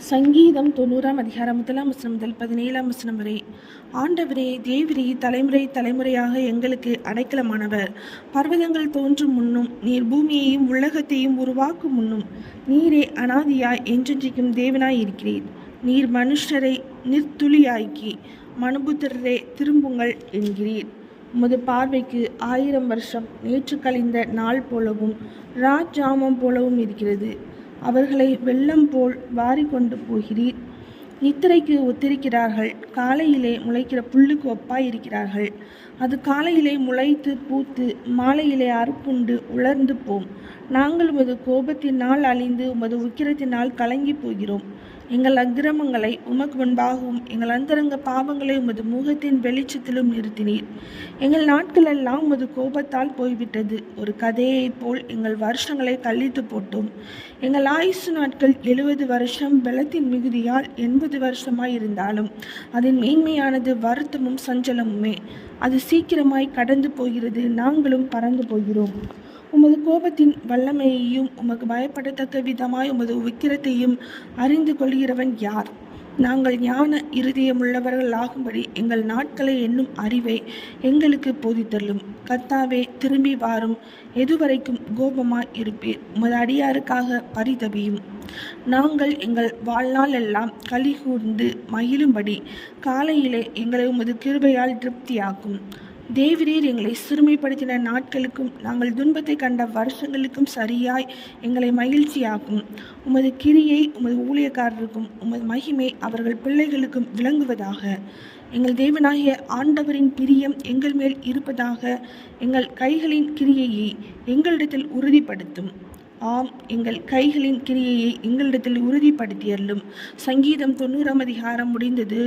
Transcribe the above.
சங்கீதம் 90ஆம் அதிகாரம் 1ஆம் வசனம் முதல் 17ஆம் வசனம் வரை. ஆண்டவரே தேவரீ, தலைமுறை தலைமுறையாக எங்களுக்கு அடைக்கலமானவர். பர்வதங்கள் தோன்றும் முன்னும் நீர் பூமியையும் உலகத்தையும் உருவாக்கும் முன்னும் நீரே அனாதியாய் என்றென்றைக்கும் தேவனாய் இருக்கிறீர். நீர் மனுஷரை நிர்த்துளியாக்கி மனுபுத்திரரே திரும்புங்கள் என்கிறீர். உமது பார்வைக்கு 1000 வருஷம் நேற்று கழிந்த நாள் போலவும் ராஜாமம் போலவும் இருக்கிறது. அவர்களை வெள்ளம் போல் வாரிக்கொண்டு போகிறீர். நித்திரைக்கு ஒத்திருக்கிறார்கள். காலையிலே முளைக்கிற புல்லுக்கு ஒப்பாய் இருக்கிறார்கள். அது காலையிலே முளைத்து பூத்து மாலையிலே அறுப்புண்டு உலர்ந்து போம். நாங்கள் உமது கோபத்தினால் அழிந்து உமது உக்கிரத்தினால் கலங்கி போகிறோம். எங்கள் அக்கிரமங்களை உமக்கு முன்பாகவும் எங்கள் அந்தரங்க பாவங்களை உமது முகத்தின் வெளிச்சத்திலும் நிறுத்தினீர். எங்கள் நாட்கள் எல்லாம் உமது கோபத்தால் போய்விட்டது. ஒரு கதையைப் போல் எங்கள் வருஷங்களை கழித்து போட்டோம். எங்கள் ஆயுசு நாட்கள் 70 வருஷம், பலத்தின் மிகுதியால் 80 வருஷமாய் இருந்தாலும் அதன் மேன்மையானது வருத்தமும் சஞ்சலமுமே. அது சீக்கிரமாய் கடந்து போகிறது, நாங்களும் பறந்து போகிறோம். உமது கோபத்தின் வல்லமையையும் உமக்கு பயப்படத்தக்க விதமாய் உமது உக்கிரத்தையும் அறிந்து கொள்கிறவன் யார்? நாங்கள் ஞான இருதயமுள்ளவர்கள் ஆகும்படி எங்கள் நாட்களை என்னும் அறிவை எங்களுக்கு போதித்தள்ளும். கர்த்தாவே, திரும்பி வாரும். எதுவரைக்கும் கோபமாய் இருப்பீர்? உமது அடியாருக்காக பரிதபியும். நாங்கள் எங்கள் வாழ்நாள் எல்லாம் களி கூர்ந்து மகிழும்படி காலையிலே எங்களை உமது கிருபையால் திருப்தியாக்கும். தேவரீர் எங்களை சிறுமைப்படுத்தின நாட்களுக்கும் நாங்கள் துன்பத்தை கண்ட வருஷங்களுக்கும் சரியாய் எங்களை மகிழ்ச்சியாக்கும். உமது கிரியை உமது ஊழியக்காரருக்கும் உமது மகிமை அவர்கள் பிள்ளைகளுக்கும் விளங்குவதாக. எங்கள் தேவனாகிய ஆண்டவரின் பிரியம் எங்கள் மேல் இருப்பதாக. எங்கள் கைகளின் கிரியையை எங்களிடத்தில் உறுதிப்படுத்தும். ஆம், எங்கள் கைகளின் கிரியையை எங்களிடத்தில் உறுதிப்படுத்தியல்லும். சங்கீதம் 90ஆம் அதிகாரம் முடிந்தது.